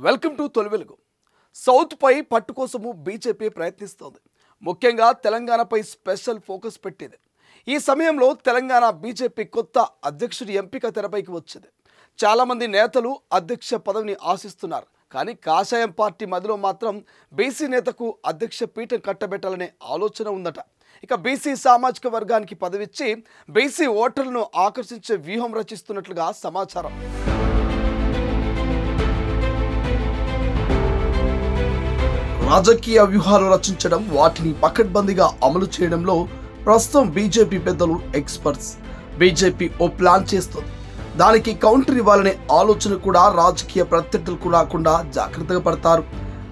Welcome to తొలి వెలుగు. South పై పట్టు కోసము బీజేపీ ప్రయత్నిస్తోంది. ముఖ్యంగా తెలంగాణపై స్పెషల్ ఫోకస్ పెట్టింది. ఈ సమయంలో తెలంగాణ బీజేపీ కొత్త అధ్యక్షుడి ఎంపిక తెరపైకి వచ్చింది. చాలామంది నేతలు అధ్యక్ష పదవిని ఆశిస్తున్నారు. కానీ కాషాయం పార్టీ మధ్యలో మాత్రం బీసీ నేతకు అధ్యక్ష పీఠం కట్టబెట్టాలనే ఆలోచన ఉందట. ఇక బీసీ సామాజిక వర్గానికి పదవిచ్చి బీసీ ఓటర్లను ఆకర్షించే వ్యూహం రచిస్తున్నట్లుగా సమాచారం. రాజకీయ వ్యూహాలు రచించడం, వాటిని పకడ్బందీగా అమలు చేయడంలో ప్రస్తుతం బీజేపీ పెద్దలు ఎక్స్పర్ట్స్. బీజేపీ ఓ ప్లాన్ చేస్తుంది. దానికి కౌంటర్ ఇవ్వాలనే ఆలోచన కూడా రాజకీయ ప్రత్యర్థులకు రాకుండా జాగ్రత్తగా పడతారు.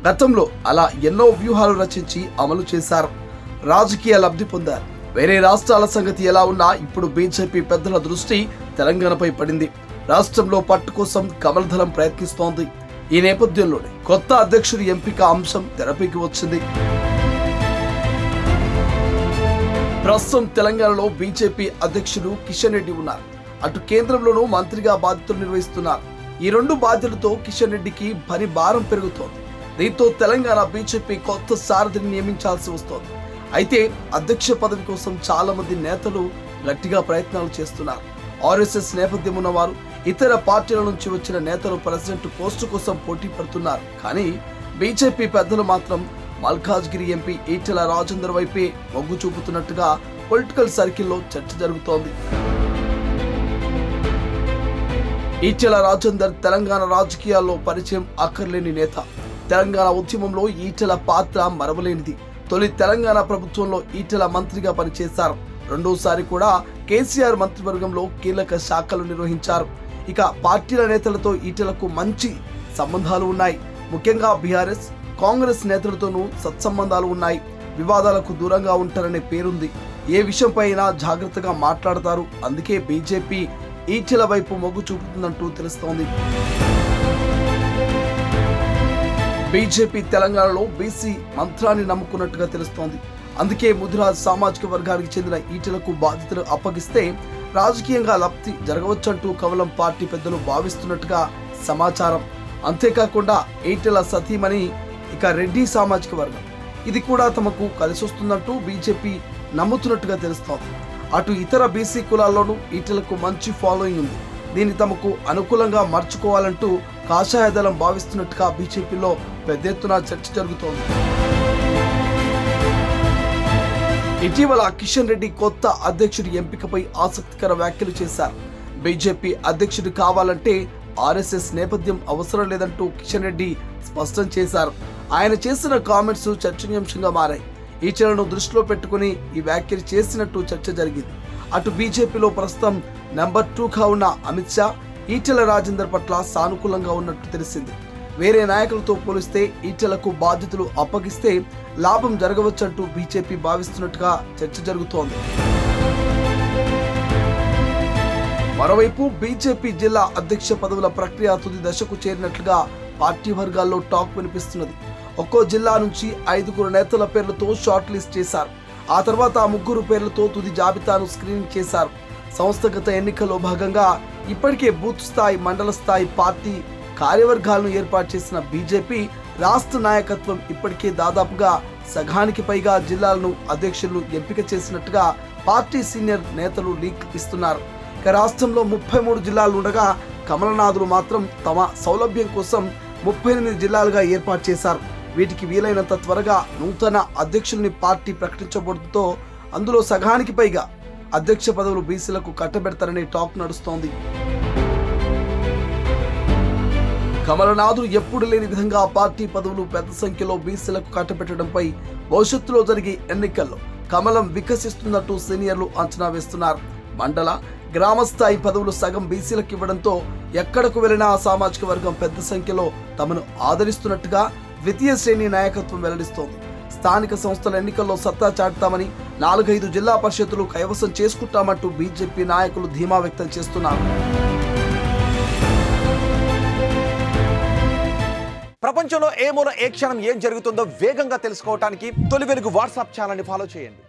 గతంలో అలా ఎన్నో వ్యూహాలు రచించి అమలు చేశారు. రాజకీయ లబ్ధి పొందారు. వేరే రాష్ట్రాల సంగతి ఎలా ఉన్నా ఇప్పుడు బీజేపీ పెద్దల దృష్టి తెలంగాణపై పడింది. రాష్ట్రంలో పట్టు కోసం కమల్ దళం ప్రయత్నిస్తోంది. ఈ నేపథ్యంలోనే కొత్త అధ్యక్షుడి ఎంపిక అంశం తెరపైకి వచ్చింది. ప్రస్తుతం తెలంగాణలో బీజేపీ అధ్యక్షుడు కిషన్ రెడ్డి ఉన్నారు. అటు కేంద్రంలోనూ మంత్రిగా బాధ్యతలు నిర్వహిస్తున్నారు. ఈ రెండు బాధ్యతలతో కిషన్ రెడ్డికి పని భారం పెరుగుతోంది. దీంతో తెలంగాణ బీజేపీ కొత్త సారథిని నియమించాల్సి వస్తోంది. అయితే అధ్యక్ష పదవి కోసం చాలా మంది నేతలు గట్టిగా ప్రయత్నాలు చేస్తున్నారు. ఆర్ఎస్ఎస్ నేపథ్యం ఉన్నవారు, ఇతర పార్టీల నుంచి వచ్చిన నేతలు ప్రెసిడెంట్ పోస్టు కోసం పోటీ పడుతున్నారు. కానీ బీజేపీ పెద్దలు మాత్రం మల్కాజ్గిరి ఎంపీ ఈటెల రాజేందర్ వైపే మొగ్గు చూపుతున్నట్టుగా పొలిటికల్ సర్కిల్లో చర్చ జరుగుతోంది. ఈటెల రాజేందర్ తెలంగాణ రాజకీయాల్లో పరిచయం అక్కర్లేని నేత. తెలంగాణ ఉద్యమంలో ఈటెల పాత్ర మరవలేనిది. తొలి తెలంగాణ ప్రభుత్వంలో ఈటెల మంత్రిగా పనిచేశారు. రెండోసారి కూడా కేసీఆర్ మంత్రివర్గంలో కీలక శాఖలు నిర్వహించారు. ఇక పార్టీల నేతలతో ఈటెలకు మంచి సంబంధాలు ఉన్నాయి. ముఖ్యంగా బీఆర్ఎస్, కాంగ్రెస్ నేతలతోనూ సత్సంబంధాలు ఉన్నాయి. వివాదాలకు దూరంగా ఉంటారనే పేరుంది. ఏ విషయంపై అయినా జాగ్రత్తగా మాట్లాడతారు. అందుకే బీజేపీ ఈటెల వైపు మొగ్గు చూపుతుందంటూ తెలుస్తోంది. బీజేపీ తెలంగాణలో బీసీ మంత్రాన్ని నమ్ముకున్నట్టుగా తెలుస్తోంది. అందుకే ముదిరాజ్ సామాజిక వర్గానికి చెందిన ఈటెలకు బాధ్యతలు అప్పగిస్తే రాజకీయంగా లబ్ధి జరగవచ్చంటూ కమలం పార్టీ పెద్దలు భావిస్తున్నట్టుగా సమాచారం. అంతేకాకుండా ఈటెల సతీమణి ఇక రెడ్డి సామాజిక వర్గం, ఇది కూడా తమకు కలిసొస్తుందంటూ బీజేపీ నమ్ముతున్నట్టుగా తెలుస్తోంది. అటు ఇతర బీసీ కులాల్లోనూ ఈటెలకు మంచి ఫాలోయింగ్ ఉంది. దీన్ని తమకు అనుకూలంగా మార్చుకోవాలంటూ కాషాయ దళం భావిస్తున్నట్టుగా బీజేపీలో పెద్ద ఎత్తున చర్చ జరుగుతోంది. ఇటీవల కిషన్ రెడ్డి కొత్త అధ్యక్షుడి ఎంపికపై ఆసక్తికర వ్యాఖ్యలు చేశారు. బీజేపీ అధ్యక్షుడు కావాలంటే ఆర్ఎస్ఎస్ నేపథ్యం అవసరం లేదంటూ కిషన్ రెడ్డి స్పష్టం చేశారు. ఆయన చేసిన కామెంట్స్ చర్చనీయాంశంగా మారాయి. ఈటెలను దృష్టిలో పెట్టుకుని ఈ వ్యాఖ్యలు చేసినట్టు చర్చ జరిగింది. అటు బీజేపీలో ప్రస్తుతం నెంబర్ 2గా ఉన్న అమిత్ షా ఈటెల రాజేందర్ పట్ల సానుకూలంగా ఉన్నట్టు తెలిసింది. వేరే నాయకులతో పోలిస్తే ఈటెలకు బాధ్యతలు అప్పగిస్తే లాభం జరగవచ్చంటూ బీజేపీ భావిస్తున్నట్టుగా చర్చ జరుగుతోంది. మరోవైపు బీజేపీ జిల్లా అధ్యక్ష పదవుల ప్రక్రియ తుది దశకు చేరినట్లుగా పార్టీ వర్గాల్లో టాక్ వినిపిస్తున్నది. ఒక్కో జిల్లా నుంచి 5 నేతల పేర్లతో షార్ట్ లిస్ట్ చేశారు. ఆ తర్వాత 3 పేర్లతో తుది జాబితాను స్క్రీనింగ్ చేశారు. సంస్థాగత ఎన్నికల్లో భాగంగా ఇప్పటికే బూత్ స్థాయి, మండల స్థాయి పార్టీ కార్యవర్గాలను ఏర్పాటు చేసిన బీజేపీ రాష్ట్ర నాయకత్వం ఇప్పటికే దాదాపుగా సగానికి పైగా జిల్లాలను అధ్యక్షులను ఎంపిక చేసినట్టుగా పార్టీ సీనియర్ నేతలు లీక్ ఇస్తున్నారు. ఇక రాష్ట్రంలో 33 జిల్లాలు ఉండగా కమలనాథులు మాత్రం తమ సౌలభ్యం కోసం 38 జిల్లాలుగా ఏర్పాటు చేశారు. వీటికి వీలైనంత త్వరగా నూతన అధ్యక్షుల్ని పార్టీ ప్రకటించబడుతుందో అందులో సగానికి పైగా అధ్యక్ష పదవులు బీసీలకు కట్టబెడతారనే టాక్ నడుస్తోంది. కమలనాథులు ఎప్పుడు లేని విధంగా పార్టీ పదవులు పెద్ద సంఖ్యలో బీసీలకు కట్టబెట్టడంపై భవిష్యత్తులో జరిగే ఎన్నికల్లో కమలం వికసిస్తున్నట్టు సీనియర్లు అంచనా వేస్తున్నారు. మండల, గ్రామ స్థాయి పదవులు సగం బీసీలకు ఇవ్వడంతో ఎక్కడకు వెళ్లినా ఆ సామాజిక వర్గం పెద్ద సంఖ్యలో తమను ఆదరిస్తున్నట్టుగా ద్వితీయ శ్రేణి నాయకత్వం వెల్లడిస్తోంది. స్థానిక సంస్థల ఎన్నికల్లో సత్తా చాటుతామని, 4-5 జిల్లా పరిషత్తులు కైవసం చేసుకుంటామంటూ బీజేపీ నాయకులు ధీమా వ్యక్తం చేస్తున్నారు. ప్రపంచంలో ఏ మూల ఏ క్షణం ఏం జరుగుతుందో వేగంగా తెలుసుకోవడానికి తొలి వెలుగు వాట్సాప్ ఛానల్ని ఫాలో చేయండి.